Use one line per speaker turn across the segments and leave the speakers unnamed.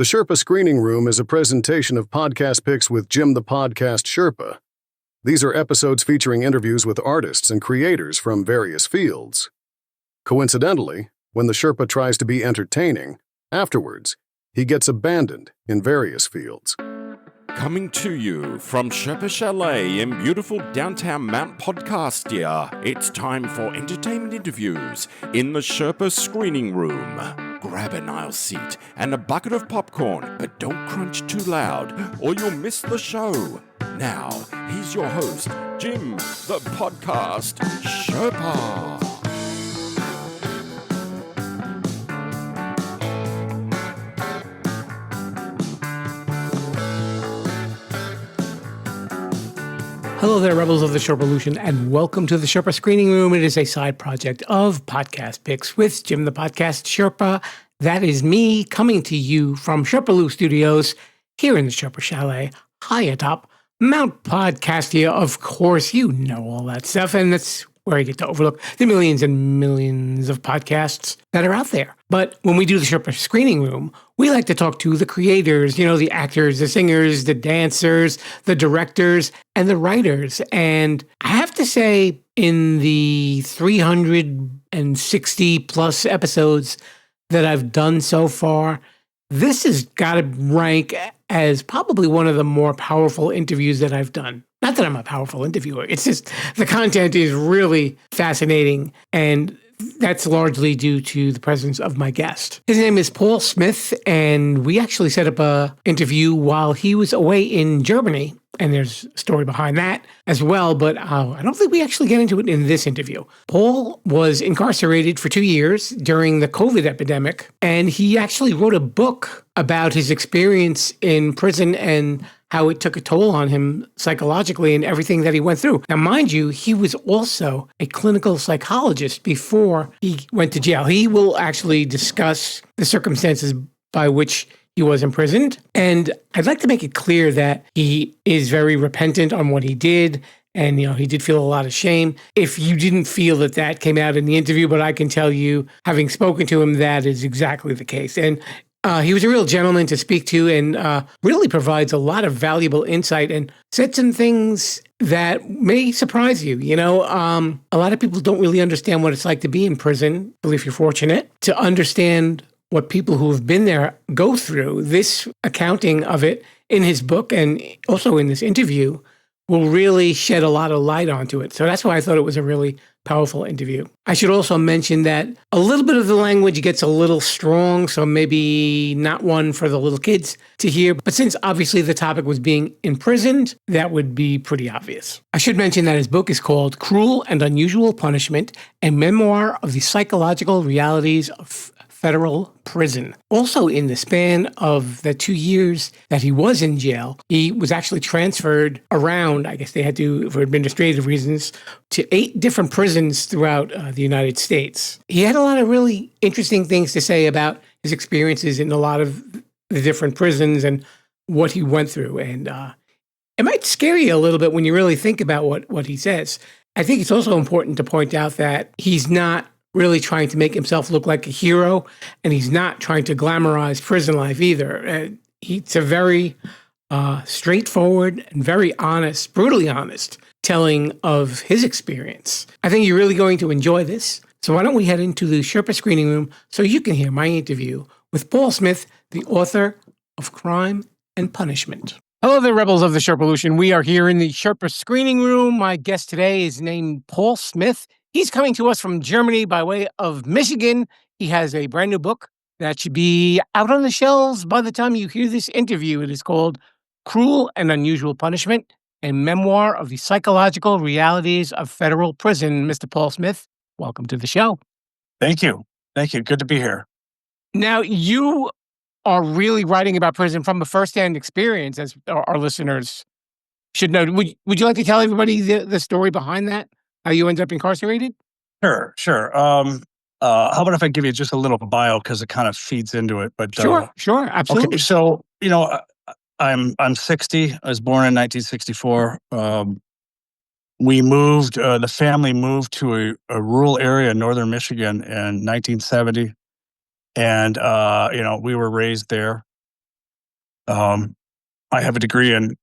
The Sherpa Screening Room is a presentation of podcast picks with Jim the Podcast Sherpa. These are episodes featuring interviews with artists and creators from various fields. Coincidentally, when the Sherpa tries to be entertaining, afterwards, he gets abandoned in various fields.
Coming to you from Sherpa Chalet in beautiful downtown Mount Podcastia, it's time for entertainment interviews in the Sherpa Screening Room. Grab an aisle seat and a bucket of popcorn, but don't crunch too loud or you'll miss the show. Now, here's your host, Jim, the Podcast Sherpa.
Hello there, Rebels of the Sherpalution, and welcome to the Sherpa Screening Room. It is a side project of Podcast Picks with Jim the Podcast Sherpa. That is me coming to you from Sherpaloo Studios here in the Sherpa Chalet, high atop Mount Podcastia. Of course, you know all that stuff, and that's where I get to overlook the millions and millions of podcasts that are out there. But when we do the Sherpa Screening Room, we like to talk to the creators, the actors, the singers, the dancers, the directors, and the writers. And I have to say, in the 360 plus episodes that I've done so far, this has got to rank as probably one of the more powerful interviews that I've done. Not that I'm a powerful interviewer. It's just the content is really fascinating, and that's largely due to the presence of my guest. His name is Paul Smith, and we actually set up an interview while he was away in Germany, and there's a story behind that as well, but I don't think we actually get into it in this interview. Paul was incarcerated for 2 years during the COVID epidemic, and he actually wrote a book about his experience in prison and how it took a toll on him psychologically and everything that he went through. Now, mind you, he was also a clinical psychologist before he went to jail. He will actually discuss the circumstances by which he was imprisoned. And I'd like to make it clear that he is very repentant on what he did. And, he did feel a lot of shame. If you didn't feel that came out in the interview, but I can tell you, having spoken to him, that is exactly the case. And he was a real gentleman to speak to and really provides a lot of valuable insight and said some things that may surprise you. A lot of people don't really understand what it's like to be in prison, if you're fortunate, to understand what people who have been there go through. This accounting of it in his book and also in this interview will really shed a lot of light onto it. So that's why I thought it was a really powerful interview. I should also mention that a little bit of the language gets a little strong, so maybe not one for the little kids to hear. But since obviously the topic was being imprisoned, that would be pretty obvious. I should mention that his book is called Cruel and Unusual Punishment, a memoir of the psychological realities of federal prison. Also, in the span of the 2 years that he was in jail, he was actually transferred around, I guess they had to, for administrative reasons, to 8 different prisons throughout the United States. He had a lot of really interesting things to say about his experiences in a lot of the different prisons and what he went through. And it might scare you a little bit when you really think about what he says. I think it's also important to point out that he's not really trying to make himself look like a hero, and he's not trying to glamorize prison life either. It's a very straightforward and very honest, brutally honest telling of his experience. I think you're really going to enjoy this. So why don't we head into the Sherpa Screening Room so you can hear my interview with Paul Smith, the author of Crime and Punishment. Hello there, Rebels of the Sherpalution. We are here in the Sherpa Screening Room. My guest today is named Paul Smith. He's coming to us from Germany by way of Michigan. He has a brand new book that should be out on the shelves by the time you hear this interview. It is called Cruel and Unusual Punishment, a memoir of the psychological realities of federal prison. Mr. Paul Smith, welcome to the show.
Thank you. Thank you. Good to be here.
Now, you are really writing about prison from a firsthand experience, as our listeners should know. Would you like to tell everybody the story behind that? How you ended up incarcerated?
Sure. How about if I give you just a little bio because it kind of feeds into it? But
sure, absolutely.
Okay, so I'm 60. I was born in 1964. We moved. The family moved to a rural area in northern Michigan in 1970, and we were raised there. I have a degree in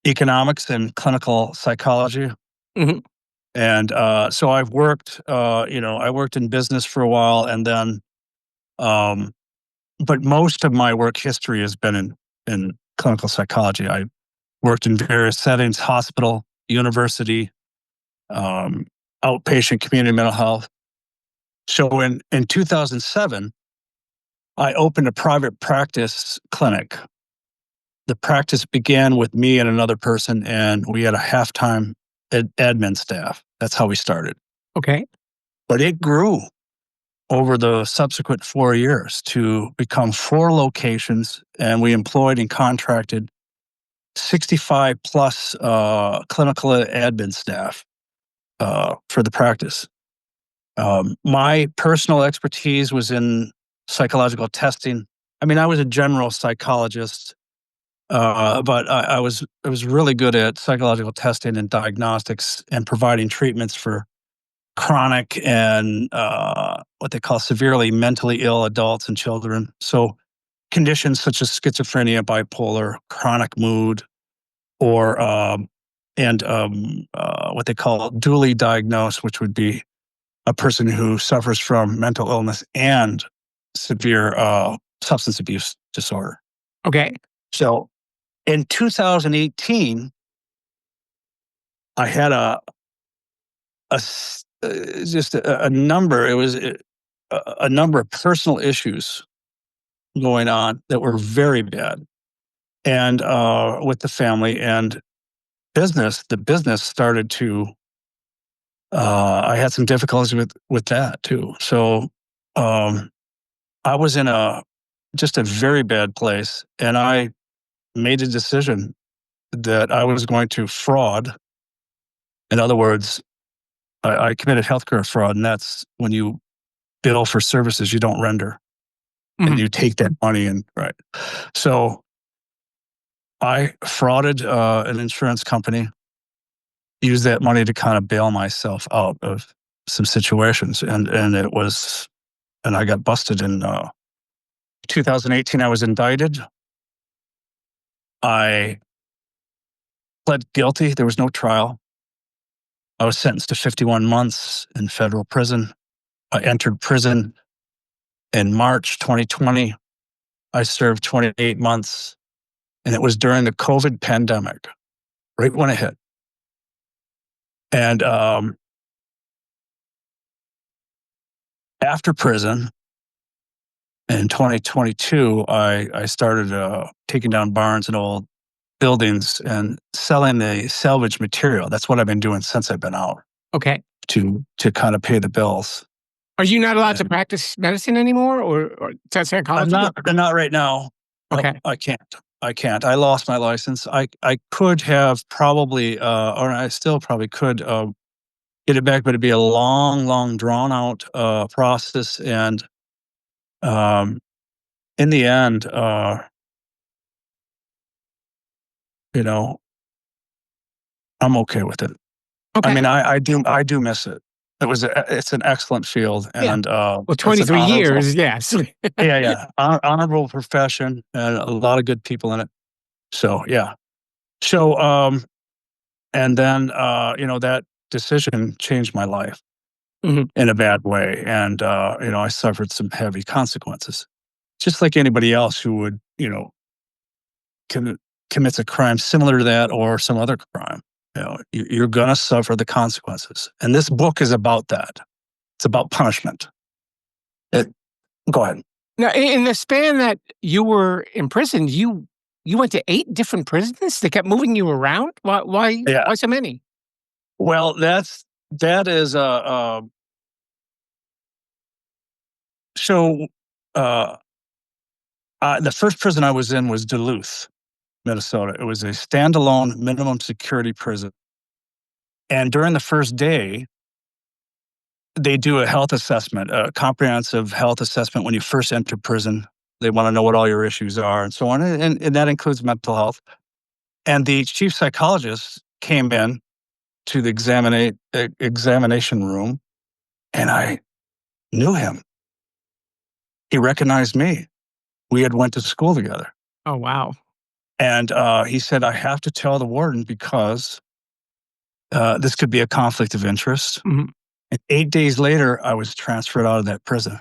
economics and clinical psychology.
Mhm.
And so I've worked, I worked in business for a while, and then, but most of my work history has been in clinical psychology. I worked in various settings: hospital, university, outpatient community mental health. So in 2007, I opened a private practice clinic. The practice began with me and another person, and we had a half-time admin staff. That's how we started.
Okay.
But it grew over the subsequent 4 years to become 4 locations, and we employed and contracted 65 plus clinical admin staff for the practice. My personal expertise was in psychological testing. I mean, I was a general psychologist, but I was really good at psychological testing and diagnostics and providing treatments for chronic and what they call severely mentally ill adults and children. So conditions such as schizophrenia, bipolar, chronic mood, or what they call dually diagnosed, which would be a person who suffers from mental illness and severe substance abuse disorder.
Okay.
So in 2018, I had just a number. It was a number of personal issues going on that were very bad, and with the family and business. The business started to. I had some difficulties with that too. So I was in just a very bad place, and I made a decision that I was going to fraud. In other words, I committed healthcare fraud, and that's when you bill for services you don't render, and
Mhm.
you take that money and right. So I frauded an insurance company, used that money to kind of bail myself out of some situations, and I got busted in 2018. I was indicted. I pled guilty. There was no trial. I was sentenced to 51 months in federal prison. I entered prison in March 2020. I served 28 months, and it was during the COVID pandemic, right when it hit. And after prison in 2022, I started taking down barns and old buildings and selling the salvage material. That's what I've been doing since I've been out
Okay.
to kind of pay the bills.
Are you not allowed to practice medicine anymore, or is that
I'm
psychology?
not right now. No,
Okay.
I can't. I lost my license. I could have probably, or I still probably could get it back, but it'd be a long, drawn out process. And in the end, you know, I'm okay with it. I
Okay.
mean, I do miss it. It's an excellent field,
Yeah.
and
Well,
it's an
23
honorable,
years, yes.
honorable profession, and a lot of good people in it. So yeah. So and then that decision changed my life
Mhm.
in a bad way, and I suffered some heavy consequences, just like anybody else who would commits a crime similar to that or some other crime. You're going to suffer the consequences, and this book is about that. It's about punishment. Go ahead.
Now, in the span that you were imprisoned, you went to 8 different prisons? They kept moving you around?
Yeah.
Why so many?
Well, that is so. Uh, the first prison I was in was Duluth, Minnesota. It was a standalone minimum security prison, and during the first day, they do a health assessment, a comprehensive health assessment when you first enter prison. They want to know what all your issues are and so on, and that includes mental health. And the chief psychologist came in to the examination room, and I knew him. He recognized me. We had went to school together.
Oh, wow.
And he said, I have to tell the warden because this could be a conflict of interest.
Mhm.
And 8 days later, I was transferred out of that prison.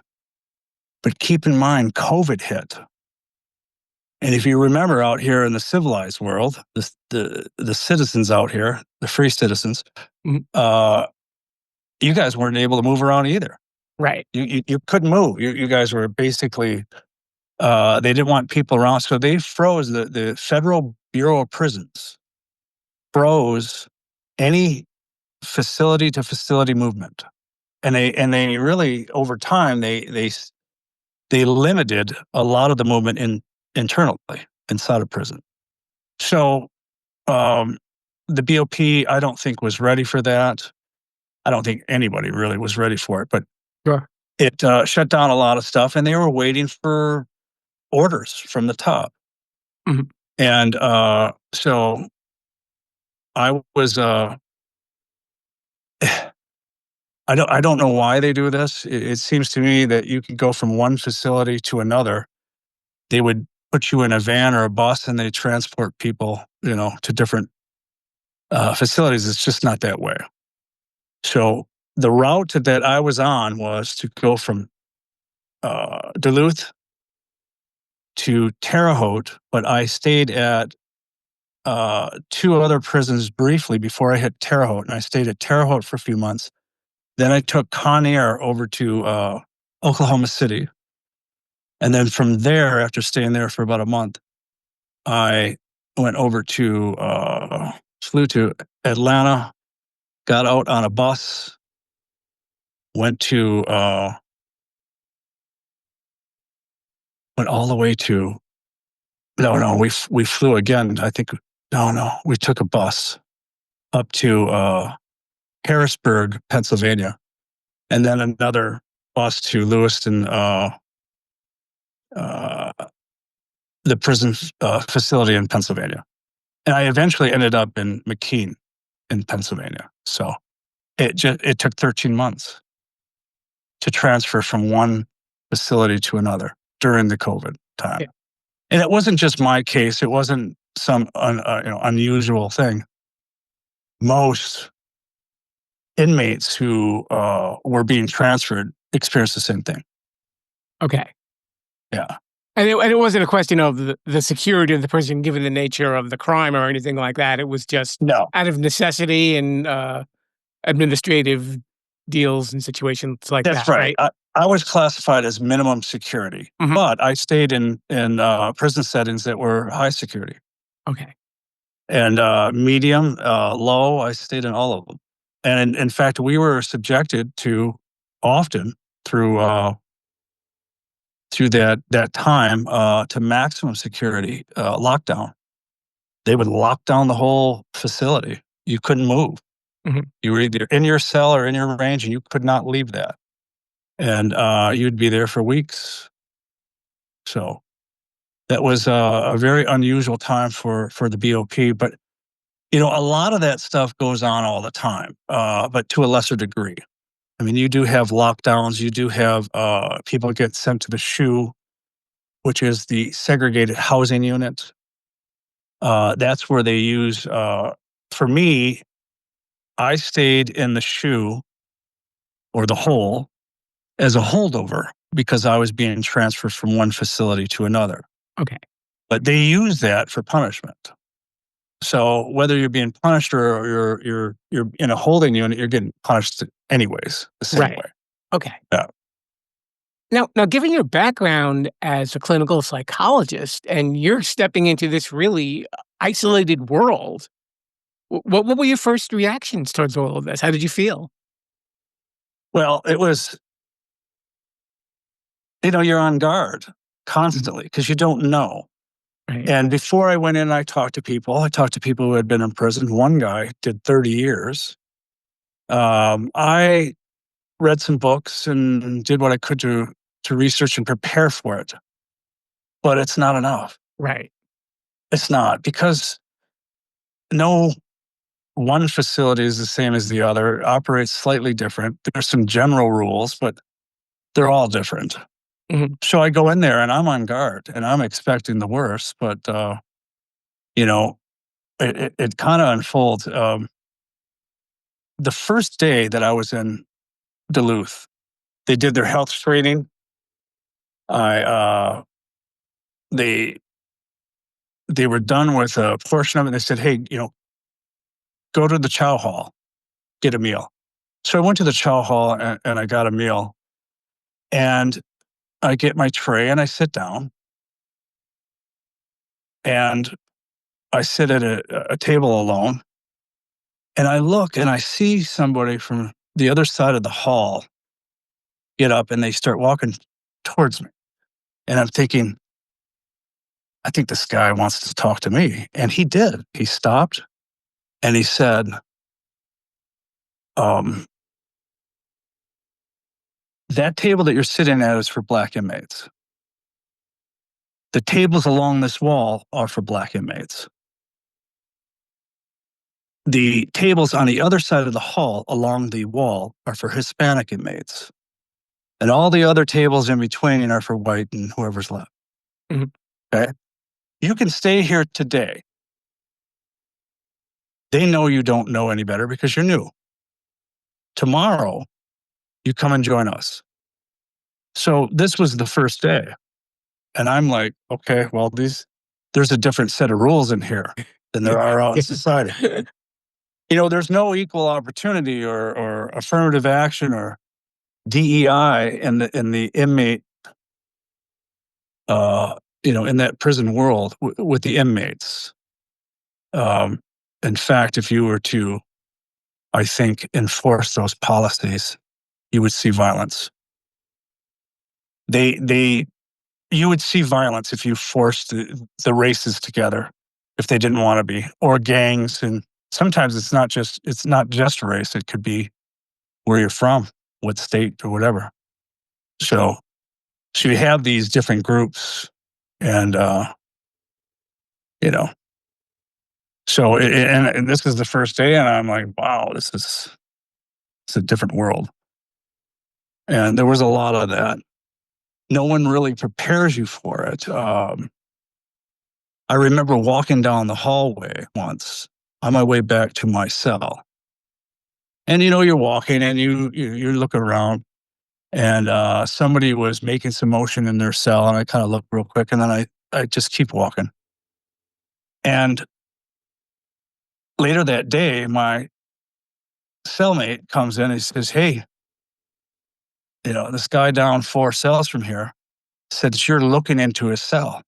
But keep in mind, COVID hit. And if you remember out here in the civilized world, the citizens out here, the free citizens,
Mhm.
You guys weren't able to move around either.
Right.
You couldn't move. You guys were basically, they didn't want people around. So they froze the Federal Bureau of Prisons, froze any facility to facility movement. And they really, over time, they limited a lot of the movement internally inside of prison. So the BOP, I don't think was ready for that. I don't think anybody really was ready for it, but
Sure.
it shut down a lot of stuff, and they were waiting for orders from the top.
Mhm.
And so I was, I don't know why they do this. It seems to me that you could go from one facility to another. They would put you in a van or a bus, and they transport people, to different facilities. It's just not that way. So the route that I was on was to go from Duluth to Terre Haute, but I stayed at two other prisons briefly before I hit Terre Haute, and I stayed at Terre Haute for a few months. Then I took Conair over to Oklahoma City, and then from there, after staying there for about a month, I went over to flew to Atlanta, got out on a bus, went to went all the way to no, we flew again. I think no, we took a bus up to Harrisburg, Pennsylvania, and then another bus to Lewiston, the prison facility in Pennsylvania. And I eventually ended up in McKean in Pennsylvania. So it took 13 months to transfer from one facility to another during the COVID time.
Yeah.
And it wasn't just my case. It wasn't some unusual thing. Most inmates who were being transferred experienced the same thing.
Okay.
Yeah.
And it wasn't a question of the security of the prison, given the nature of the crime or anything like that. It was just
No.
out of necessity and administrative deals and situations like
That's
that,
right.
right?
I was classified as minimum security,
Mhm.
but I stayed in prison settings that were high security
Okay.
and medium, low. I stayed in all of them, and in fact, we were subjected to often through that time to maximum security lockdown. They would lock down the whole facility. You couldn't move.
Mhm.
You were either in your cell or in your range, and you could not leave that. And you'd be there for weeks. So that was a very unusual time for the BOP. But a lot of that stuff goes on all the time, but to a lesser degree. I mean, you do have lockdowns. You do have people get sent to the SHU, which is the segregated housing unit. That's where they use. For me, I stayed in the SHU or the hole as a holdover because I was being transferred from one facility to another.
Okay.
But they use that for punishment. So whether you're being punished or you're in a holding unit, you're getting punished anyways, the same
Right.
way.
Okay.
Yeah.
Now, given your background as a clinical psychologist, and you're stepping into this really isolated world, what were your first reactions towards all of this? How did you feel?
Well, it was, you're on guard constantly because you don't know.
Right.
And before I went in, I talked to people. I talked to people who had been in prison. One guy did 30 years. I read some books and did what I could to research and prepare for it. But it's not enough.
Right.
It's not because no one facility is the same as the other. It operates slightly different. There's some general rules, but they're all different.
Mhm.
So I go in there and I'm on guard and I'm expecting the worst, but you know, it kind of unfolds. The first day that I was in Duluth, they did their health screening. They were done with a portion of it. They said, "Hey, go to the chow hall, get a meal." So I went to the chow hall and I got a meal, and I get my tray and I sit down, and I sit at a table alone, and I look and I see somebody from the other side of the hall get up and they start walking towards me. And I'm thinking, I think this guy wants to talk to me. And he did. He stopped and he said, that table that you're sitting at is for Black inmates. The tables along this wall are for Black inmates. The tables on the other side of the hall along the wall are for Hispanic inmates. And all the other tables in between are for white and whoever's left.
Mhm.
Okay? You can stay here today. They know you don't know any better because you're new. Tomorrow, you come and join us. So this was the first day. And I'm like, okay, well, there's a different set of rules in here than there are out in society. There's no equal opportunity or affirmative action or DEI in the inmate, in that prison world with the inmates. In fact, if you were to, I think, enforce those policies, you would see violence. You would see violence if you forced the races together, if they didn't want to be, or gangs. And sometimes it's not just race. It could be where you're from, what state or whatever. So you have these different groups, and So and this is the first day, and I'm like, wow, it's a different world. And there was a lot of that. No one really prepares you for it. I remember walking down the hallway once on my way back to my cell. And you're walking and you look around, and somebody was making some motion in their cell, and I kind of looked real quick, and then I just keep walking. And later that day, my cellmate comes in and he says, "Hey, this guy down 4 cells from here said that you're looking into his cell."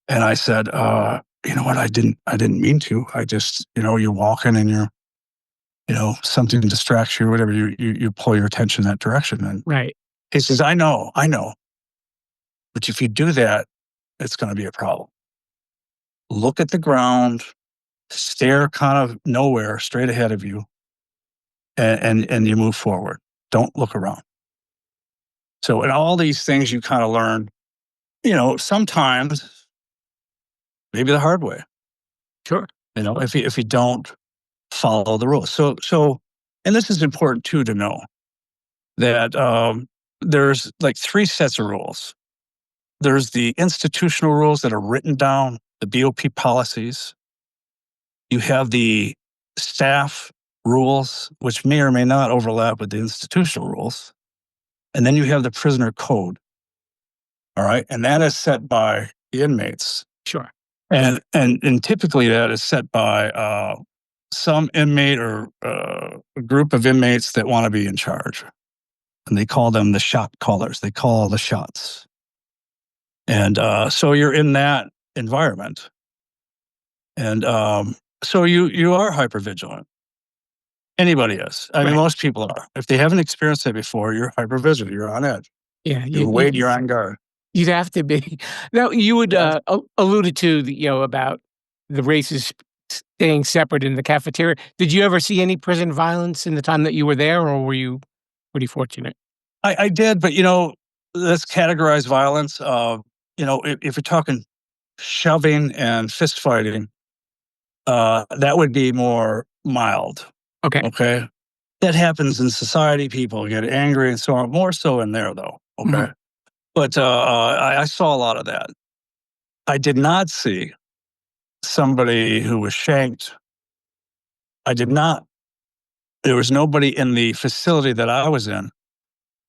And I said, "You know what? I didn't mean to. I just, you're walking and you're, something distracts you or whatever. You pull your attention that direction." And
Right.
he says, I know. But if you do that, it's going to be a problem. Look at the ground, stare kind of nowhere straight ahead of you, and you move forward. Don't look around. So in all these things you kind of learn, sometimes maybe the hard way,
Sure.
if you don't follow the rules. So, and this is important too to know that there's like 3 sets of rules. There's the institutional rules that are written down, the BOP policies. You have the staff rules, which may or may not overlap with the institutional rules. And then you have the prisoner code. All right. And that is set by the inmates.
Sure.
And typically that is set by some inmate or a group of inmates that want to be in charge. And they call them the shot callers. They call all the shots. And so you're in that environment. And so you are hypervigilant. Anybody is. I mean,
Right.
most people are. If they haven't experienced that before, you're hypervigilant. You're on edge.
Yeah.
You're on guard.
You'd have to be. Now, you would alluded to about the races staying separate in the cafeteria. Did you ever see any prison violence in the time that you were there, or were you pretty fortunate?
I did, but let's categorize violence. If you're talking shoving and fist fighting, that would be more mild.
Okay.
Okay. That happens in society. People get angry and so on. More so in there, though. Okay.
Mhm.
But I saw a lot of that. I did not see somebody who was shanked. There was nobody in the facility that I was in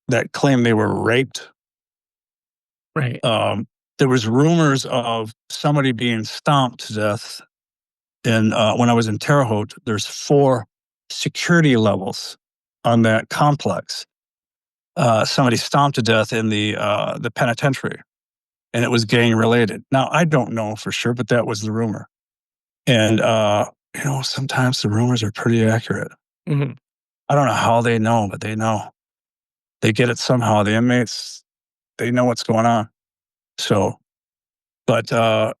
that claimed they were raped.
Right.
There was rumors of somebody being stomped to death. And when I was in Terre Haute, there's 4 security levels on that complex. Somebody stomped to death in the penitentiary, and it was gang related. Now I don't know for sure, but that was the rumor. And sometimes the rumors are pretty accurate.
Mm-hmm.
I don't know how they know, but they know. They get it somehow. The inmates, they know what's going on. So, but that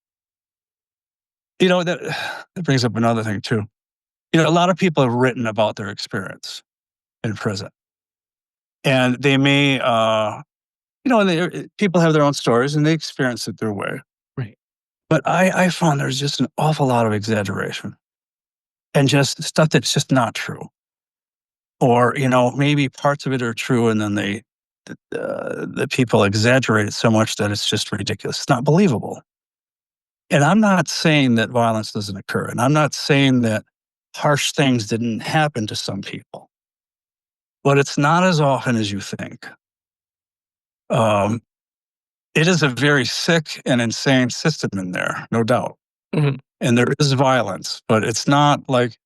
brings up another thing too. A lot of people have written about their experience in prison, and they may, people have their own stories and they experience it their way.
Right.
But I found there's just an awful lot of exaggeration and just stuff that's just not true. Or, maybe parts of it are true and then the people exaggerate it so much that it's just ridiculous. It's not believable. And I'm not saying that violence doesn't occur. And I'm not saying that harsh things didn't happen to some people. But it's not as often as you think. It is a very sick and insane system in there, no doubt.
Mm-hmm.
And there is violence, but it's not like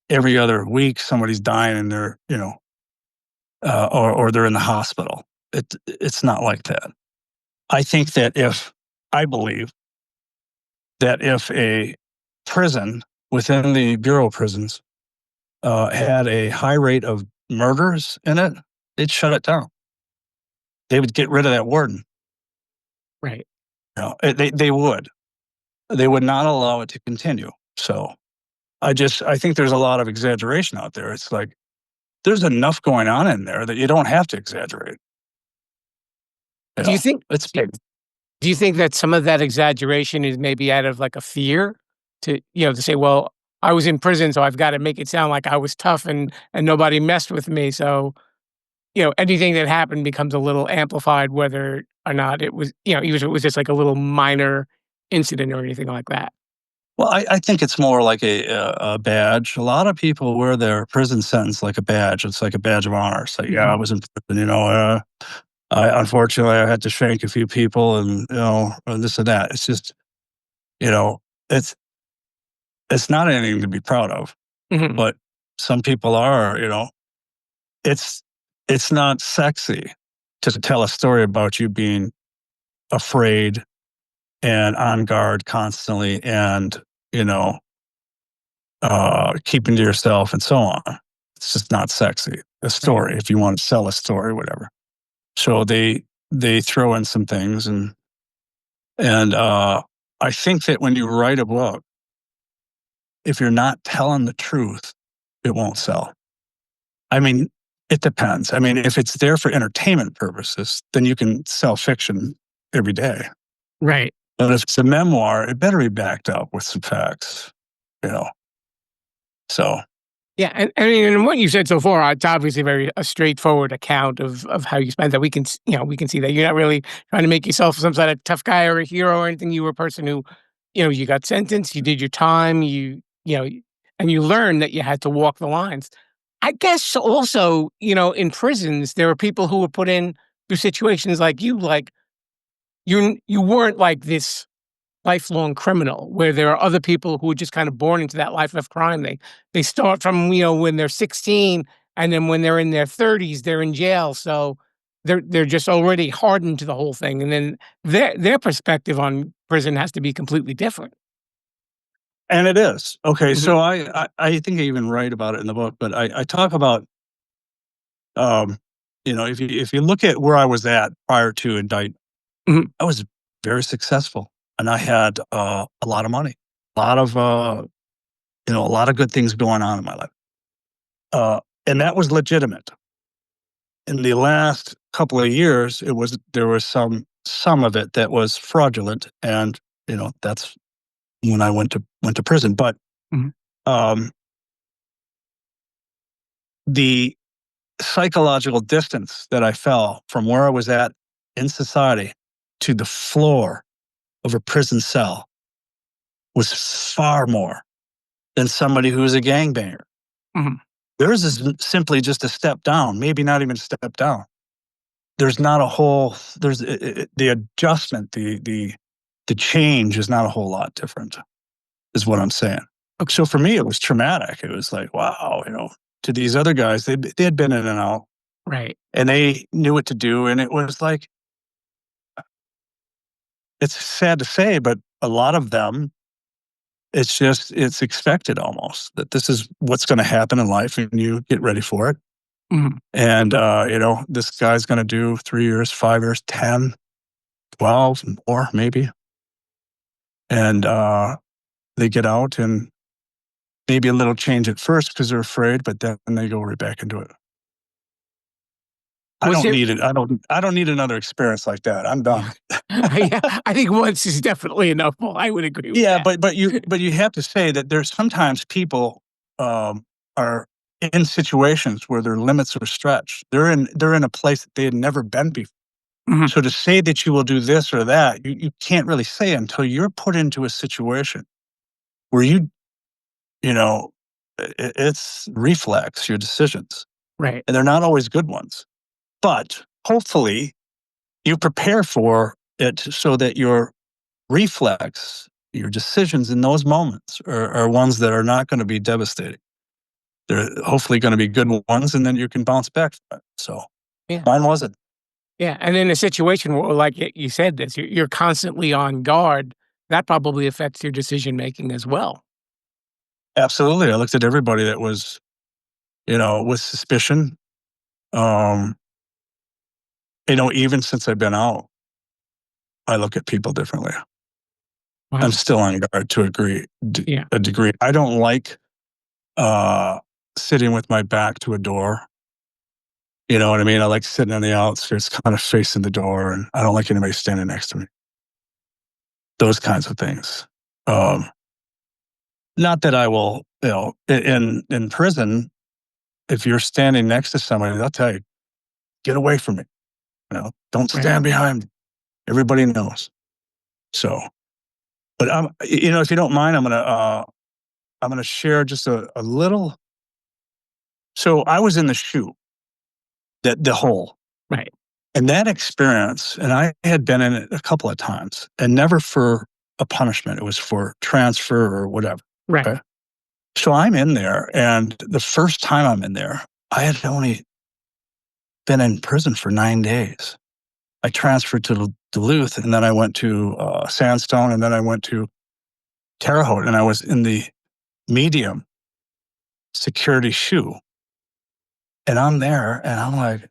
every other week somebody's dying and they're, or they're in the hospital. It's not like that. I believe that if a prison within the Bureau of Prisons had a high rate of murders in it, they'd shut it down. They would get rid of that warden.
Right.
They would. They would not allow it to continue. So I think there's a lot of exaggeration out there. It's like there's enough going on in there that you don't have to exaggerate.
Do you think
it's big?
Do you think that some of that exaggeration is maybe out of like a fear to say, well, I was in prison, so I've got to make it sound like I was tough and nobody messed with me. So, anything that happened becomes a little amplified, whether or not it was, even if it was just like a little minor incident or anything like that.
Well, I think it's more like a badge. A lot of people wear their prison sentence like a badge. It's like a badge of honor. It's like, I was in prison, unfortunately, I had to shank a few people and, and this and that. It's just, it's not anything to be proud of.
Mm-hmm.
But some people are, it's not sexy to tell a story about you being afraid and on guard constantly and, keeping to yourself and so on. It's just not sexy. A story, if you want to sell a story, whatever. So they throw in some things and I think that when you write a book, if you're not telling the truth, it won't sell. I mean, it depends. I mean, if it's there for entertainment purposes, then you can sell fiction every day.
Right.
But if it's a memoir, it better be backed up with some facts, So.
Yeah, and I mean, and what you said so far, it's obviously a straightforward account of how you spent that. We can see that you're not really trying to make yourself some sort of tough guy or a hero or anything. You were a person who, you got sentenced, you did your time, and you learned that you had to walk the lines. I guess also, in prisons, there are people who were put in through situations like you weren't like this lifelong criminal where there are other people who are just kind of born into that life of crime. They start from, when they're 16 and then when they're in their 30s, they're in jail. So they're just already hardened to the whole thing. And then their perspective on prison has to be completely different.
And it is. Okay.
Mm-hmm.
So I think I even write about it in the book, but I talk about, if you look at where I was at prior to indictment,
Mm-hmm.
I was very successful. And I had a lot of money, a lot of good things going on in my life, and that was legitimate. In the last couple of years, there was some of it that was fraudulent, and that's when I went to prison. But the psychological distance that I fell from where I was at in society to the floor of a prison cell was far more than somebody who's a gangbanger.
Mhm.
Theirs is simply just a step down, maybe not even a step down. There's not a whole, the adjustment, the change is not a whole lot different, is what I'm saying. So for me, it was traumatic. It was like, wow, to these other guys, they had been in and out,
Right.
and they knew what to do. And it was like, it's sad to say, but a lot of them, it's expected almost that this is what's going to happen in life, and you get ready for it.
Mhm.
And, this guy's going to do 3 years, 5 years, 10, 12, more maybe. And they get out and maybe a little change at first because they're afraid, but then they go right back into it. I
Was
don't
it?
need it. I don't need another experience like that. I'm done.
Yeah, I think once is definitely enough. Well, I would agree with
Yeah,
that.
but you have to say that there's sometimes people are in situations where their limits are stretched. They're in a place that they had never been before.
Mhm.
So to say that you will do this or that, you can't really say until you're put into a situation where you know, it's reflex, your decisions,
Right.
and they're not always good ones. But hopefully you prepare for it so that your reflex, your decisions in those moments are ones that are not going to be devastating. They're hopefully going to be good ones, and then you can bounce back from it. So
Yeah.
mine wasn't.
Yeah, and in a situation where, like you said this, you're constantly on guard, that probably affects your decision making as well.
Absolutely. I looked at everybody that was, with suspicion. Um, even since I've been out, I look at people differently. I'm
Wow.
still on guard to
Yeah.
a degree. I don't like uh, sitting with my back to a door. You know what I mean? I like sitting on the outskirts, kind of facing the door, and I don't like anybody standing next to me. Those kinds of things. Um, Not that I will, in prison, if you're standing next to somebody, they'll tell you, get away from me. Don't
Right.
stand behind me. Everybody knows. So, but if you don't mind, I'm gonna share just a little. So I was in the shoe, that the hole,
Right.
and that experience, and I had been in it a couple of times, and never for a punishment. It was for transfer or whatever.
Right.
Okay. So I'm in there, and the first time I'm in there, I had only been in prison for 9 days. I transferred to Duluth, and then I went to Sandstone, and then I went to Terre Haute, and I was in the medium security shoe. And I'm there, and I'm like,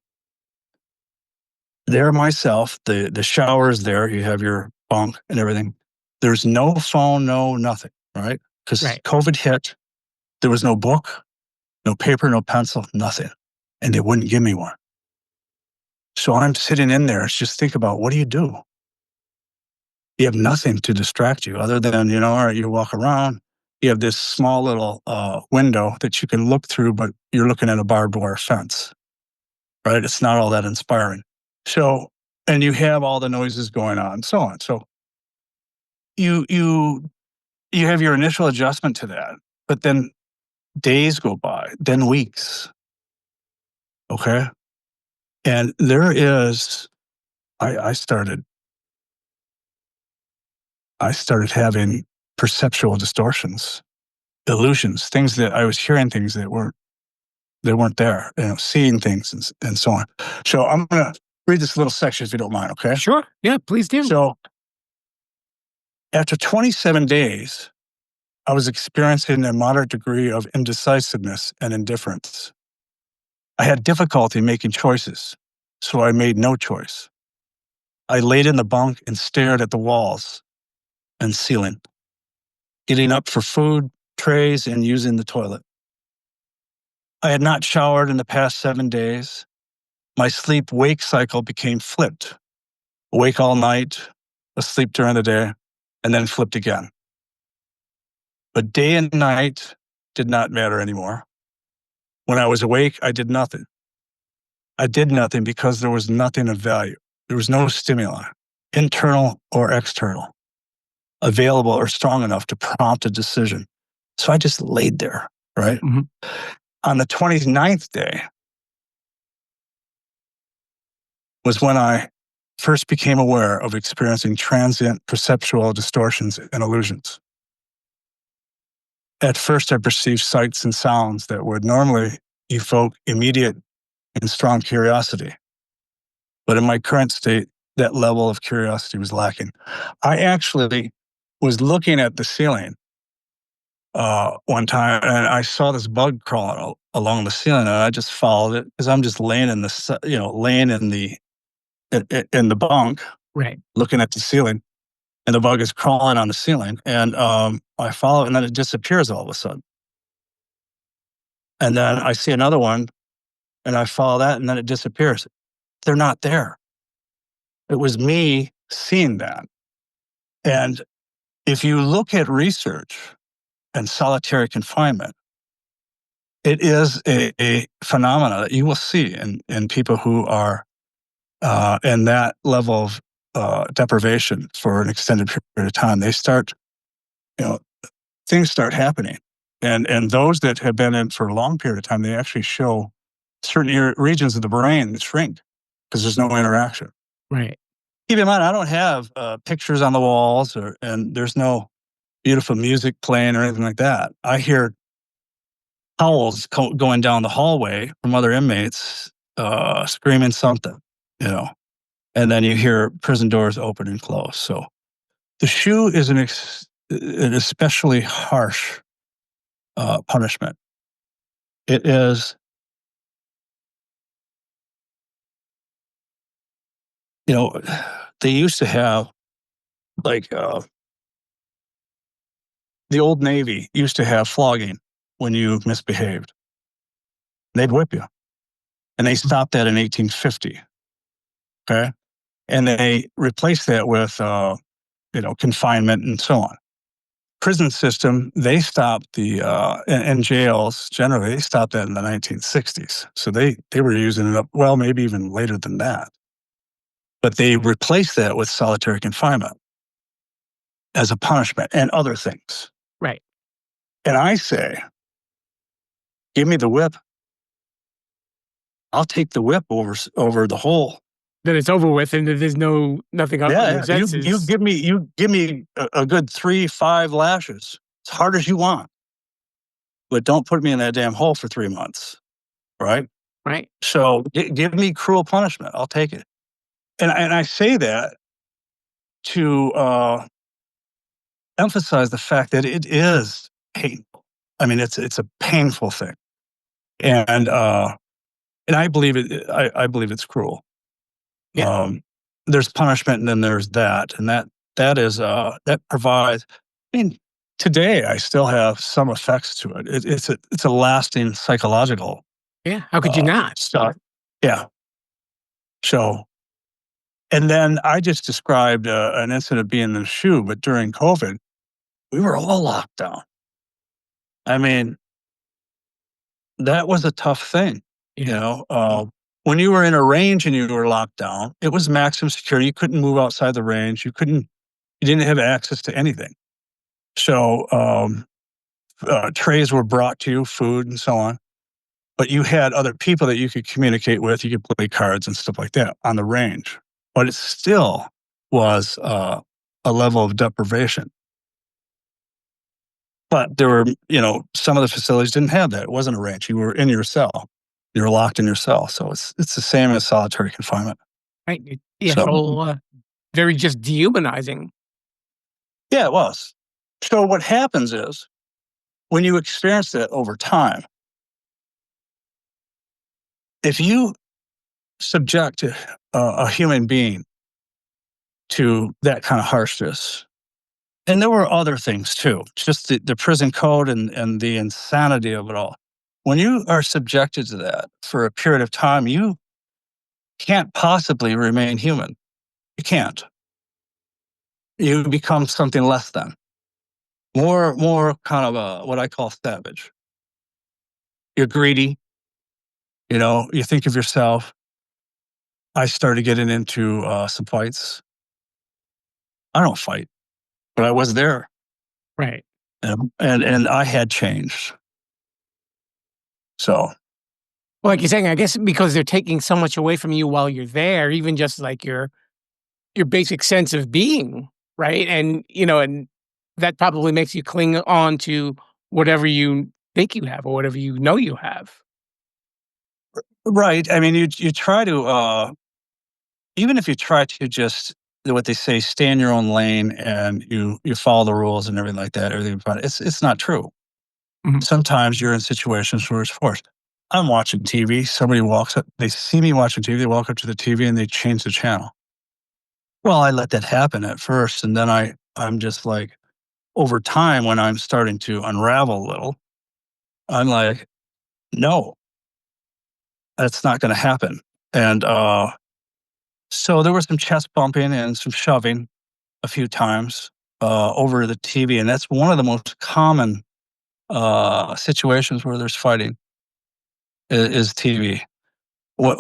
there myself, the shower's there, you have your bunk and everything. There's no phone, no nothing, right? Because
Right.
COVID hit, there was no book, no paper, no pencil, nothing. And they wouldn't give me one. So I'm sitting in there, just think about, what do? You have nothing to distract you other than, all right, you walk around, you have this small little window that you can look through, but you're looking at a barbed wire fence, right? It's not all that inspiring. So, and you have all the noises going on, and so on. So you have your initial adjustment to that, but then days go by, then weeks. Okay. And there is, I started having perceptual distortions, illusions, things that I was hearing, things that weren't there, seeing things and so on. So I'm going to read this little section if you don't mind. Okay.
Sure. Yeah, please do.
So after 27 days, I was experiencing a moderate degree of indecisiveness and indifference. I had difficulty making choices, so I made no choice. I laid in the bunk and stared at the walls and ceiling, getting up for food, trays, and using the toilet. I had not showered in the past 7 days. My sleep-wake cycle became flipped. Awake all night, asleep during the day, and then flipped again. But day and night did not matter anymore. When I was awake, I did nothing. I did nothing because there was nothing of value. There was no stimuli, internal or external. available or strong enough to prompt a decision. So I just laid there, right?
Mm-hmm.
On the 29th day was when I first became aware of experiencing transient perceptual distortions and illusions. At first, I perceived sights and sounds that would normally evoke immediate and strong curiosity. But in my current state, that level of curiosity was lacking. I actually was looking at the ceiling one time, and I saw this bug crawling along the ceiling, and I just followed it because I'm just laying in the bunk,
Right.
looking at the ceiling, and the bug is crawling on the ceiling, and I follow it, and then it disappears all of a sudden. And then I see another one, and I follow that, and then it disappears. They're not there. It was me seeing that. And if you look at research and solitary confinement, it is a phenomena that you will see in people who are in that level of deprivation for an extended period of time. They start, things start happening. And those that have been in for a long period of time, they actually show certain regions of the brain that shrink because there's no interaction.
Right.
Keep in mind, I don't have pictures on the walls, and there's no beautiful music playing or anything like that. I hear howls going down the hallway from other inmates screaming something, and then you hear prison doors open and close. So the shoe is an especially harsh punishment. It is, they used to have, like, the old Navy used to have flogging when you misbehaved. They'd whip you. And they stopped that in 1850. Okay. And they replaced that with, confinement and so on. Prison system, they stopped and jails generally, they stopped that in the 1960s. So they were using it up, well, maybe even later than that. But they replaced that with solitary confinement as a punishment and other things.
Right.
And I say, give me the whip. I'll take the whip over the whole.
Then it's over with, and there's nothing else.
Yeah, you give me a good 3-5 lashes, as hard as you want, but don't put me in that damn hole for 3 months, right?
Right.
So give me cruel punishment. I'll take it, and I say that to emphasize the fact that it is painful. I mean, it's a painful thing, and I believe it. I believe it's cruel.
Yeah.
There's punishment, and then there's that, and that is that provides. I mean, today I still have some effects to it. It's a lasting psychological.
Yeah. How could you not?
Stuff. Yeah. So, and then I just described an incident of being in the shoe, but during COVID, we were all locked down. I mean, that was a tough thing.
Yeah.
When you were in a range and you were locked down, it was maximum security. You couldn't move outside the range. You didn't have access to anything. So trays were brought to you, food and so on. But you had other people that you could communicate with. You could play cards and stuff like that on the range. But it still was a level of deprivation. But there were, some of the facilities didn't have that. It wasn't a range. You were in your cell. You were locked in your cell. So it's the same as solitary confinement.
Right. Yeah. So very just dehumanizing.
Yeah, it was. So what happens is when you experience that over time, if you subject a human being to that kind of harshness, and there were other things too, just the prison code and the insanity of it all. When you are subjected to that for a period of time, you can't possibly remain human. You can't. You become something less than. More kind of what I call savage. You're greedy. You think of yourself. I started getting into some fights. I don't fight. but I was there.
Right.
And I had changed. So,
Well, like you're saying, I guess because they're taking so much away from you while you're there, even just like your basic sense of being, right? And and that probably makes you cling on to whatever you think you have or whatever you know you have.
right. I mean, you try to, even if you try to just what they say, stay in your own lane and you follow the rules and everything like that, everything fine. It's not true.
Mhm.
Sometimes you're in situations where it's forced. I'm watching TV. Somebody walks up. They see me watching TV. They walk up to the TV and they change the channel. Well, I let that happen at first, and then I'm just like, over time, when I'm starting to unravel a little, I'm like, no, that's not going to happen. And so there was some chest bumping and some shoving a few times over the TV, and that's one of the most common situations where there's fighting is TV. What,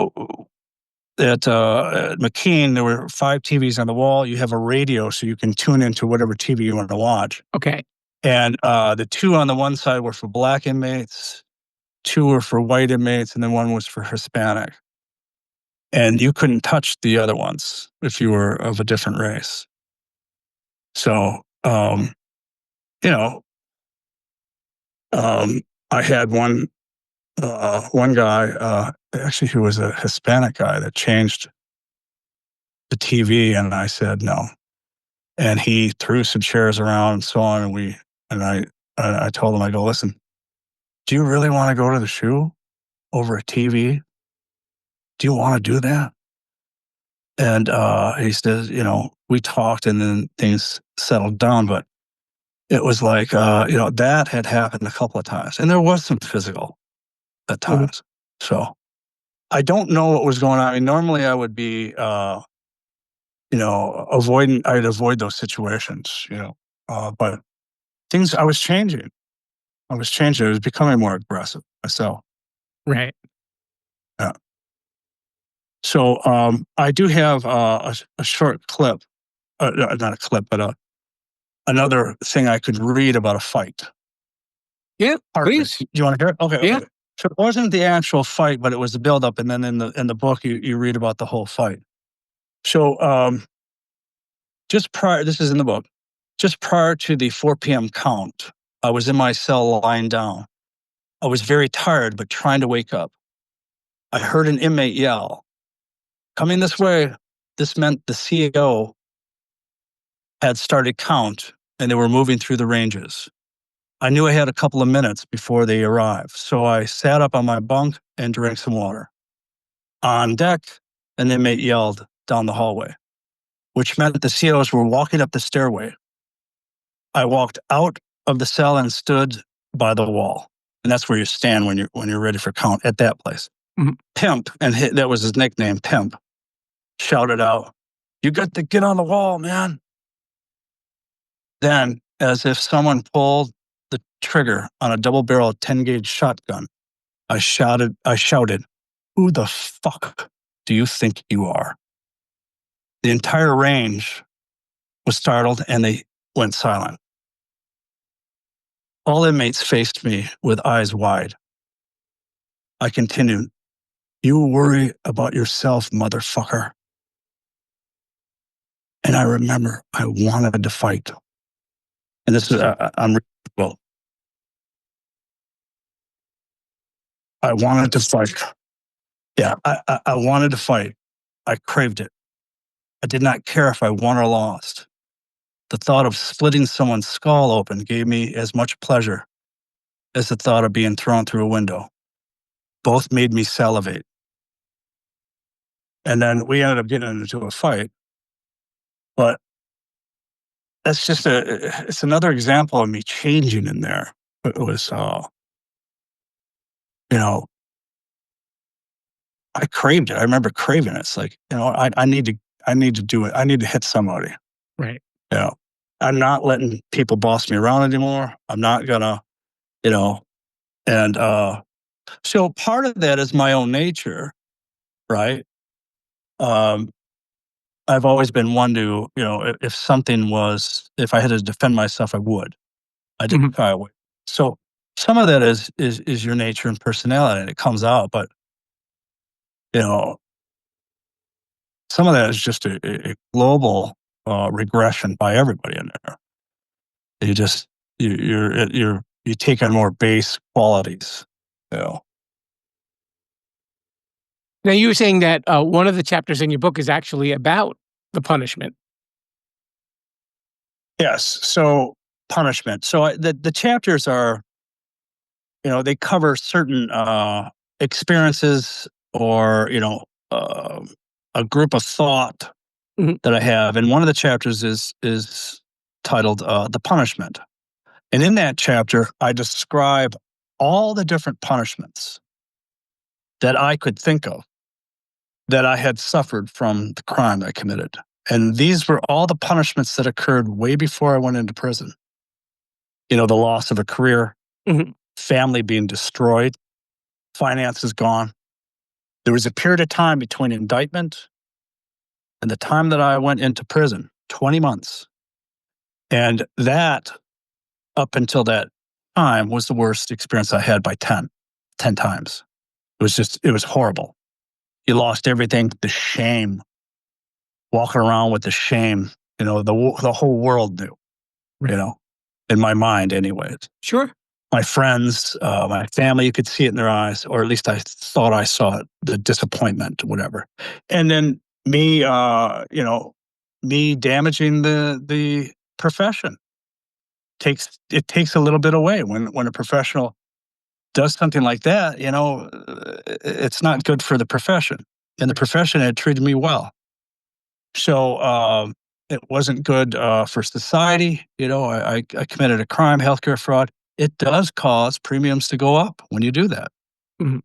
at McKean, there were 5 TVs on the wall. You have a radio, so you can tune into whatever TV you want to watch.
Okay.
And the 2 on the one side were for black inmates, 2 were for white inmates, and then 1 was for Hispanic. And you couldn't touch the other ones if you were of a different race. So, you know, I had one guy, actually, who was a Hispanic guy that changed the TV, and I said no. And he threw some chairs around and so on, and I told him, I go, listen, do you really want to go to the shoe over a TV? Do you want to do that? And he says, we talked and then things settled down, but it was like, that had happened a couple of times. And there was some physical at
Mhm.
times. So I don't know what was going on. I mean, normally I would be, I'd avoid those situations, but I was changing. I was becoming more aggressive myself.
Right.
Yeah. So I do have a short clip, not a clip, but another thing I could read about a fight.
Yeah.
Part of it.
Please.
Do you want to hear it? Okay.
Yeah.
Okay. So it wasn't the actual fight, but it was the buildup, and then in the book you read about the whole fight. So just prior, this is in the book, just prior to the 4 p.m. count, I was in my cell lying down. I was very tired, but trying to wake up. I heard an inmate yell, "Coming this way." This meant the CO had started count and they were moving through the ranges. I knew I had a couple of minutes before they arrived, so I sat up on my bunk and drank some water. On deck, an inmate yelled down the hallway, which meant the COs were walking up the stairway. I walked out of the cell and stood by the wall. And that's where you stand when you're ready for count at that place.
Mhm.
Pimp, and that was his nickname, Pimp, shouted out, "You got to get on the wall, man." Then, as if someone pulled the trigger on a double-barreled 10-gauge shotgun, I shouted, "Who the fuck do you think you are?" The entire range was startled and they went silent. All inmates faced me with eyes wide. I continued, "You worry about yourself, motherfucker." And I remember I wanted to fight. And this is, well, I wanted to fight. Yeah, I wanted to fight. I craved it. I did not care if I won or lost. The thought of splitting someone's skull open gave me as much pleasure as the thought of being thrown through a window. Both made me salivate. And then we ended up getting into a fight. But that's just it's another example of me changing in there. It was, you know, I craved it. I remember craving it. It's like, I need to do it. I need to hit somebody.
Right.
You know, I'm not letting people boss me around anymore. I'm not gonna, you know, and so part of that is my own nature, right? Um, I've always been one to, if I had to defend myself, I would. I didn't shy away. So some of that is your nature and personality, and it comes out. But you know, some of that is just a global regression by everybody in there. You just you take on more base qualities. You know.
Now, you were saying that one of the chapters in your book is actually about the punishment.
Yes. So punishment. So the chapters are, they cover certain experiences or a group of thought
Mhm.
that I have, and one of the chapters is titled "The Punishment." And in that chapter, I describe all the different punishments that I could think of that I had suffered from the crime I committed. And these were all the punishments that occurred way before I went into prison. The loss of a career,
Mhm.
family being destroyed, finances gone. There was a period of time between indictment and the time that I went into prison, 20 months. And that, up until that time, was the worst experience I had by 10 times. It was horrible. You lost everything, the shame, walking around with the shame, the whole world knew,
Right.
in my mind anyways.
Sure.
My friends, my family, you could see it in their eyes, or at least I thought I saw it, the disappointment, whatever. And then me, me damaging the profession takes a little bit away when a professional does something like that. It's not good for the profession, and the profession had treated me well. So it wasn't good for society. I committed a crime, healthcare fraud. It does cause premiums to go up when you do that.
Mhm.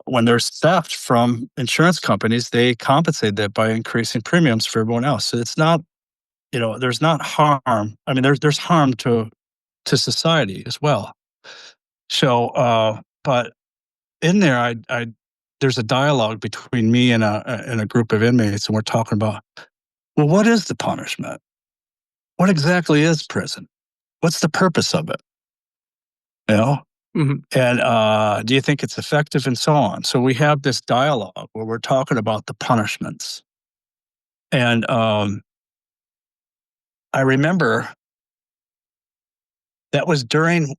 When there's theft from insurance companies, they compensate that by increasing premiums for everyone else. So it's not, there's not harm. I mean, there's harm to society as well. So, but in there, I there's a dialogue between me and a group of inmates, and we're talking about, well, what is the punishment? What exactly is prison? What's the purpose of it? You know,
Mhm.
and do you think it's effective, and so on? So we have this dialogue where we're talking about the punishments, and I remember that was during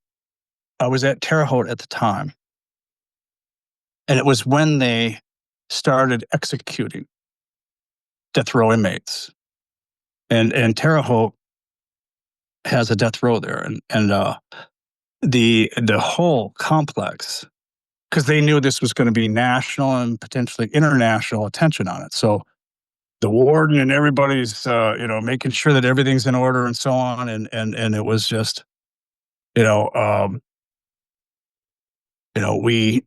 I was at Terre Haute at the time, and it was when they started executing death row inmates, and Terre Haute has a death row there, and the whole complex, because they knew this was going to be national and potentially international attention on it. So the warden and everybody's, making sure that everything's in order and so on. And it was just, you know, um, we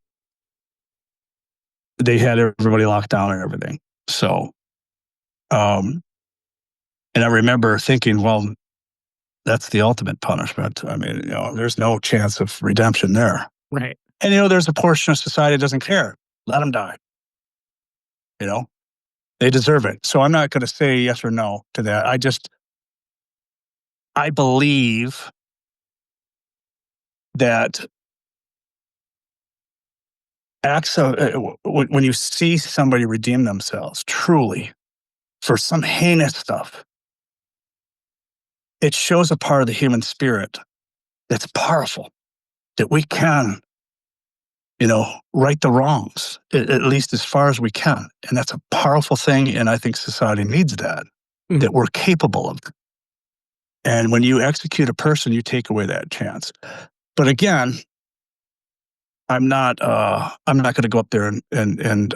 they had everybody locked down and everything. So, um, and I remember thinking, well, that's the ultimate punishment. I mean, there's no chance of redemption there.
Right.
And there's a portion of society that doesn't care. Let them die. You know, they deserve it. So I'm not going to say yes or no to that. I believe that when you see somebody redeem themselves truly for some heinous stuff, it shows a part of the human spirit that's powerful, that we can, right the wrongs, at least as far as we can. And that's a powerful thing. And I think society needs that,
Mhm.
that we're capable of. And when you execute a person, you take away that chance. But again, I'm not going to go up there and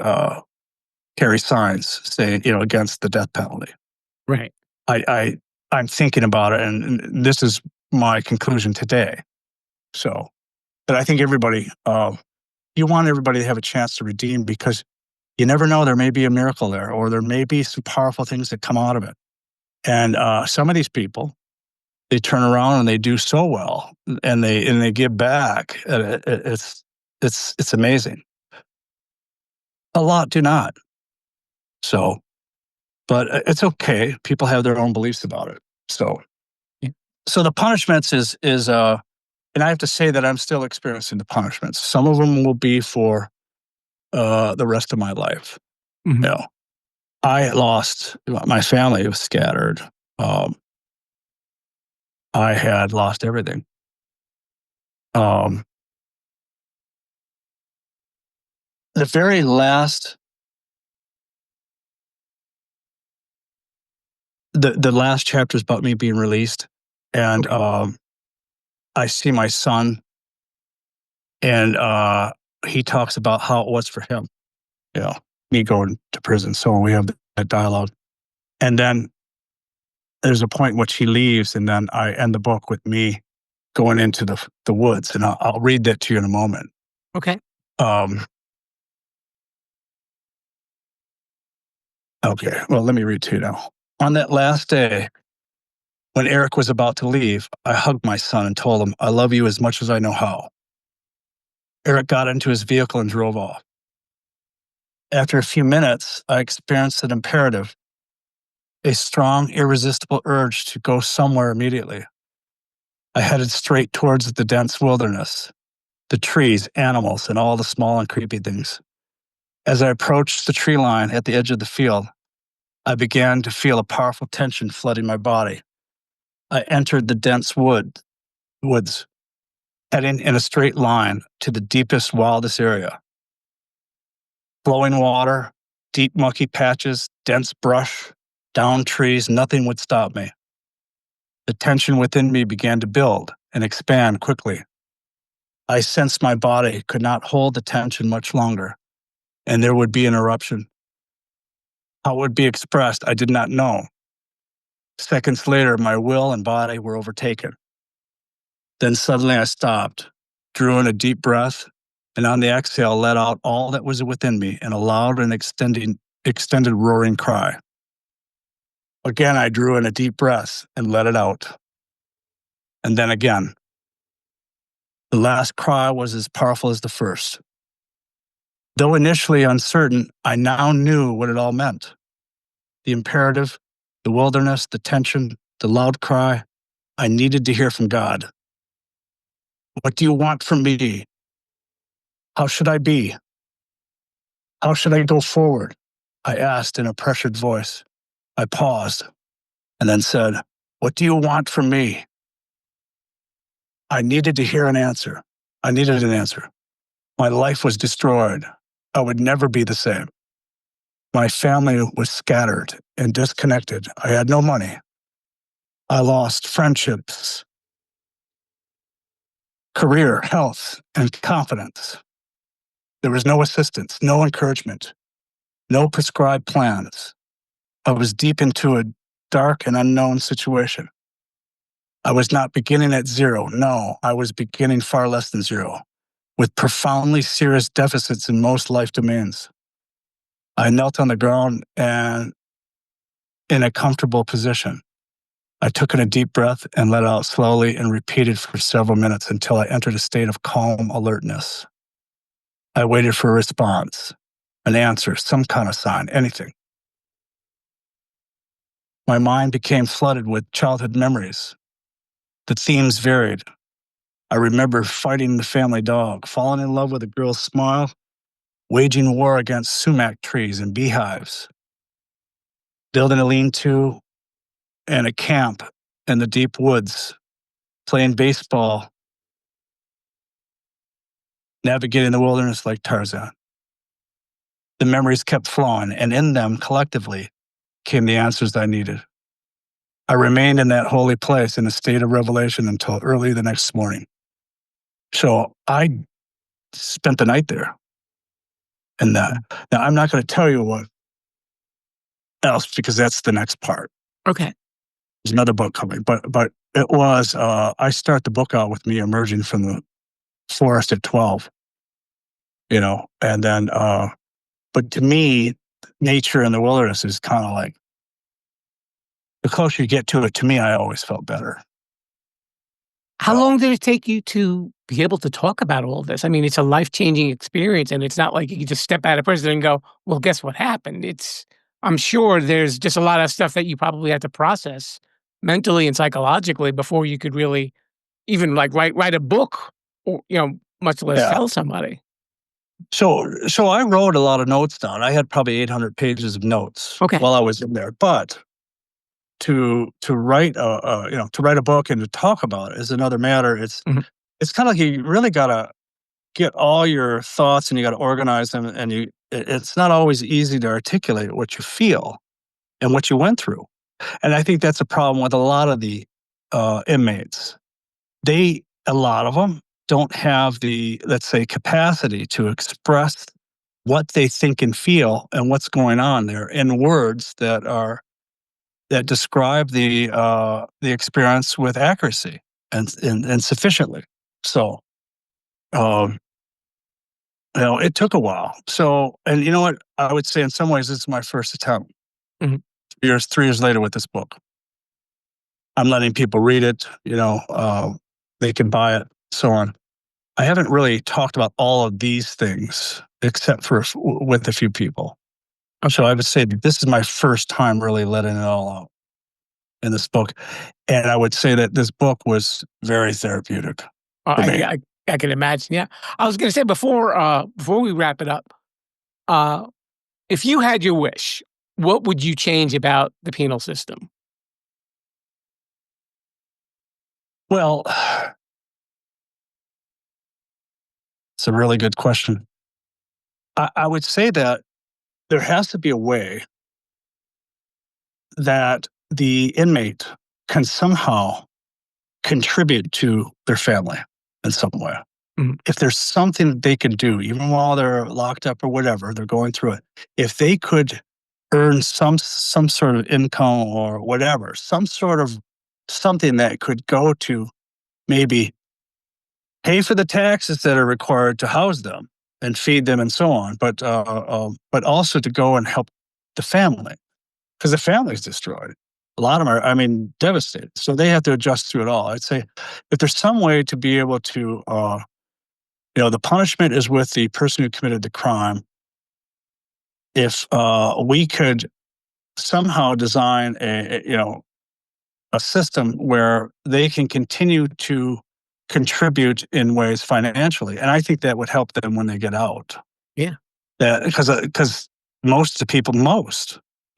carry signs saying, against the death penalty.
Right.
I'm thinking about it, and this is my conclusion today. So, but I think you want everybody to have a chance to redeem, because you never know, there may be a miracle there, or there may be some powerful things that come out of it. And some of these people, they turn around and they do so well, and they give back. It's amazing. A lot do not. So But it's okay. People have their own beliefs about it. So the punishments is and I have to say that I'm still experiencing the punishments. Some of them will be for the rest of my life.
Mhm.
You know, I lost, my family was scattered. I had lost everything. The very last, the last chapter is about me being released, and I see my son, and he talks about how it was for him, me going to prison. So we have that dialogue, and then there's a point in which he leaves, and then I end the book with me going into the woods, and I'll read that to you in a moment.
Okay.
Okay, well, let me read to you now. On that last day, when Eric was about to leave, I hugged my son and told him, I love you as much as I know how. Eric got into his vehicle and drove off. After a few minutes, I experienced an imperative, a strong, irresistible urge to go somewhere immediately. I headed straight towards the dense wilderness, the trees, animals, and all the small and creepy things. As I approached the tree line at the edge of the field, I began to feel a powerful tension flooding my body. I entered the dense woods, heading in a straight line to the deepest, wildest area. Flowing water, deep mucky patches, dense brush, downed trees, nothing would stop me. The tension within me began to build and expand quickly. I sensed my body could not hold the tension much longer, and there would be an eruption. How it would be expressed, I did not know. Seconds later, my will and body were overtaken. Then suddenly I stopped, drew in a deep breath, and on the exhale let out all that was within me in a loud and extended roaring cry. Again, I drew in a deep breath and let it out. And then again. The last cry was as powerful as the first. Though initially uncertain, I now knew what it all meant. The imperative, the wilderness, the tension, the loud cry. I needed to hear from God. What do you want from me? How should I be? How should I go forward? I asked in a pressured voice. I paused and then said, what do you want from me? I needed to hear an answer. I needed an answer. My life was destroyed. I would never be the same. My family was scattered and disconnected. I had no money. I lost friendships, career, health, and confidence. There was no assistance, no encouragement, no prescribed plans. I was deep into a dark and unknown situation. I was not beginning at zero. No, I was beginning far less than zero, with profoundly serious deficits in most life domains. I knelt on the ground and in a comfortable position. I took in a deep breath and let out slowly and repeated for several minutes until I entered a state of calm alertness. I waited for a response, an answer, some kind of sign, anything. My mind became flooded with childhood memories. The themes varied. I remember fighting the family dog, falling in love with a girl's smile, waging war against sumac trees and beehives, building a lean-to and a camp in the deep woods, playing baseball, navigating the wilderness like Tarzan. The memories kept flowing, and in them, collectively, came the answers I needed. I remained in that holy place in a state of revelation until early the next morning. So I spent the night there. And now I'm not going to tell you what else because that's the next part.
Okay.
There's another book coming, but it was, I start the book out with me emerging from the forest at 12, and then, but to me, nature and the wilderness is kind of like, the closer you get to it, to me, I always felt better.
How long did it take you to be able to talk about all this? I mean, it's a life-changing experience, and it's not like you can just step out of prison and go, well, guess what happened? It's I'm sure there's just a lot of stuff that you probably had to process mentally and psychologically before you could really even like write a book or, much less
Yeah.
tell somebody.
So I wrote a lot of notes down. I had probably 800 pages of notes
Okay.
while I was in there. But to write to write a book and to talk about it is another matter.
Mhm.
It's kind of like you really gotta get all your thoughts and you gotta organize them, and it's not always easy to articulate what you feel and what you went through. And I think that's a problem with a lot of the inmates. A lot of them don't have the, let's say, capacity to express what they think and feel and what's going on there in words that describe the experience with accuracy and sufficiently. So, um, it took a while. So, and you know what? I would say in some ways this is my first attempt.
Mhm.
3 years later with this book, I'm letting people read it. They can buy it, so on. I haven't really talked about all of these things except for with a few people. So I would say that this is my first time really letting it all out in this book. And I would say that this book was very therapeutic
Uh,
for
I,
me.
I I can imagine. Yeah, I was going to say before we wrap it up, uh, if you had your wish, what would you change about the penal system?
Well, it's a really good question. I would say that there has to be a way that the inmate can somehow contribute to their family in some way.
Mhm.
If there's something that they can do, even while they're locked up or whatever, they're going through it. If they could earn some sort of income or whatever, some sort of something that could go to maybe pay for the taxes that are required to house them and feed them and so on, but also to go and help the family because the family's destroyed. A lot of them are, I mean, devastated. So they have to adjust through it all. I'd say if there's some way to be able to, the punishment is with the person who committed the crime. If we could somehow design a system where they can continue to contribute in ways financially, and I think that would help them when they get out.
Yeah.
That because most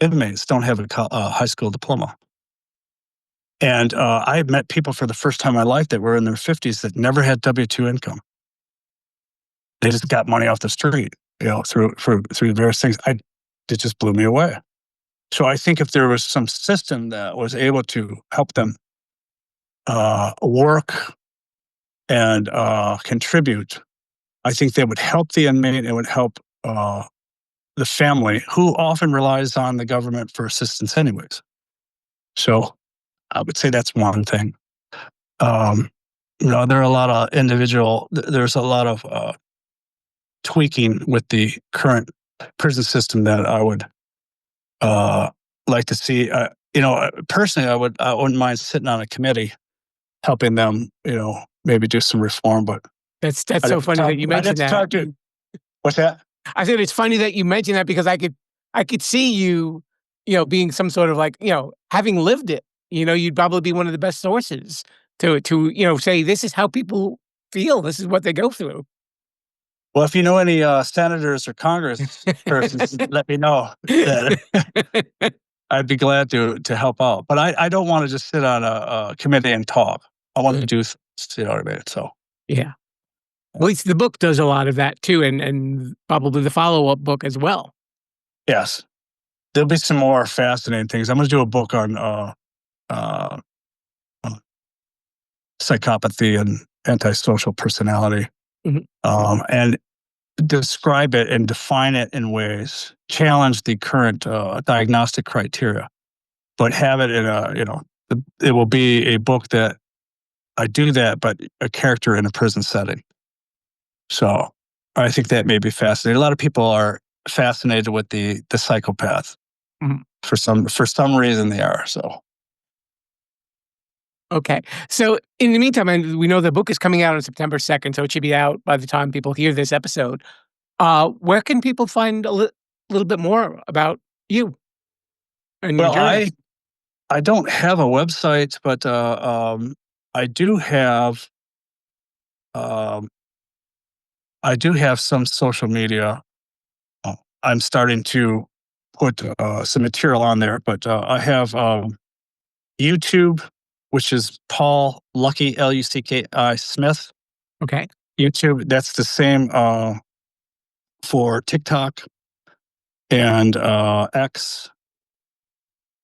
inmates don't have a high school diploma. And I've met people for the first time in my life that were in their 50s that never had W-2 income. They just got money off the street, through various things. It just blew me away. So I think if there was some system that was able to help them work and contribute, I think that would help the inmate. It would help the family, who often relies on the government for assistance, anyways. So I would say that's one thing. Um, there are a lot of there's a lot of tweaking with the current prison system that I would like to see. Personally, I wouldn't mind sitting on a committee helping them, maybe do some reform. But
That's so funny that you
I'd have
mentioned
to
that.
talk to. What's that?
I said it's funny that you mentioned that because I could see you, being some sort of like, having lived it. You'd probably be one of the best sources to say this is how people feel. This is what they go through.
Well, if you know any senators or Congress persons, let me know. That I'd be glad to help out. But I don't want to just sit on a committee and talk. I want to do, what I mean? So
Yeah. At least the book does a lot of that too, and probably the follow-up book as well.
yes, there'll be some more fascinating things. I'm going to do a book on uh, psychopathy and antisocial personality,
Mhm.
and describe it and define it in ways, challenge the current diagnostic criteria, but have it in it will be a book that I do that, but a character in a prison setting. So I think that may be fascinating. A lot of people are fascinated with the psychopath.
Mhm.
For some reason they are. So
Okay. So in the meantime, and we know the book is coming out on September 2nd, so it should be out by the time people hear this episode. Where can people find a little bit more about you? in your
Well,
journey?
I don't have a website, but I do have um, some social media. I'm starting to put some material on there, but I have YouTube, which is Paul Lucky Lucki Smith.
Okay.
YouTube. That's the same for TikTok and X,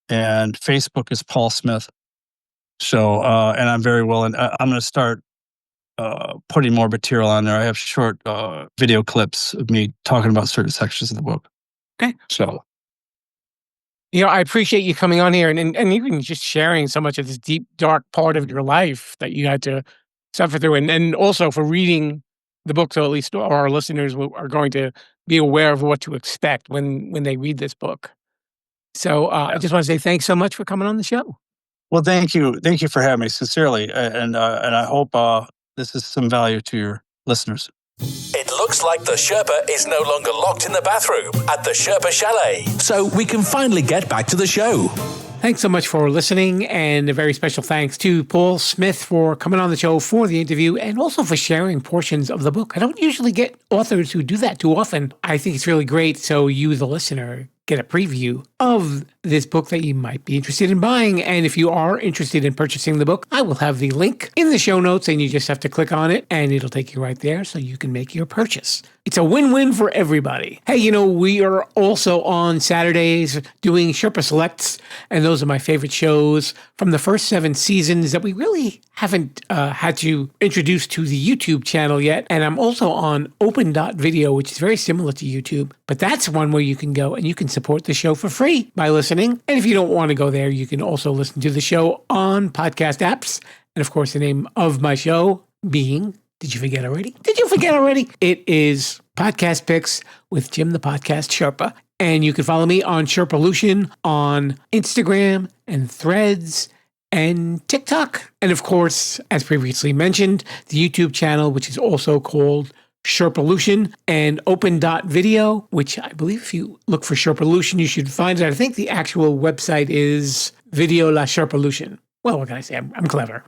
and Facebook is Paul Smith. So, and I'm very willing. I'm going to start putting more material on there. I have short video clips of me talking about certain sections of the book.
Okay.
So,
I appreciate you coming on here and even just sharing so much of this deep, dark part of your life that you had to suffer through, and also for reading the book, so at least our listeners are going to be aware of what to expect when they read this book. So I just want to say thanks so much for coming on the show.
well, thank you for having me, sincerely, and I hope this is some value to your listeners.
It looks like the Sherpa is no longer locked in the bathroom at the Sherpa Chalet, so we can finally get back to the show.
Thanks so much for listening, and a very special thanks to Paul Smith for coming on the show for the interview and also for sharing portions of the book. I don't usually get authors who do that too often. I think it's really great, so you, the listener, get a preview of this book that you might be interested in buying. And if you are interested in purchasing the book, I will have the link in the show notes, and you just have to click on it and it'll take you right there so you can make your purchase. It's a win-win for everybody. Hey, we are also on Saturdays doing Sherpa Selects, and those are my favorite shows from the first 7 seasons that we really haven't had to introduce to the YouTube channel yet. And I'm also on open.video, which is very similar to YouTube, but that's one where you can go and you can support the show for free by listening. And if you don't want to go there, you can also listen to the show on podcast apps. And of course, the name of my show being, did you forget already? It is Podcast Picks with Jim the Podcast Sherpa. And you can follow me on Sherpalution on Instagram and Threads and TikTok. And of course, as previously mentioned, the YouTube channel, which is also called Sherpalution, and open.video, which I believe if you look for Sherpalution, you should find it. I think the actual website is Video La Sherpalution. Well, what can I say? I'm clever.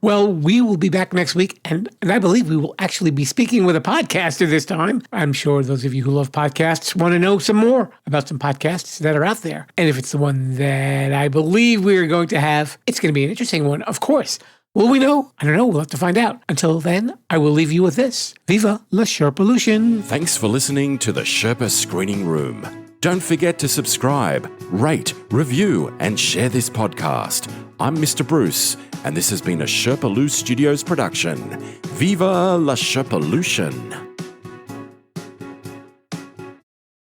Well, we will be back next week, and I believe we will actually be speaking with a podcaster this time. I'm sure those of you who love podcasts want to know some more about some podcasts that are out there. And if it's the one that I believe we are going to have, it's going to be an interesting one, of course. Will we know? I don't know. We'll have to find out. Until then, I will leave you with this. Viva la Sherpalution.
Thanks for listening to the Sherpa Screening Room. Don't forget to subscribe, rate, review, and share this podcast. I'm Mr. Bruce, and this has been a Sherpa Studios production. Viva la Sherpalution!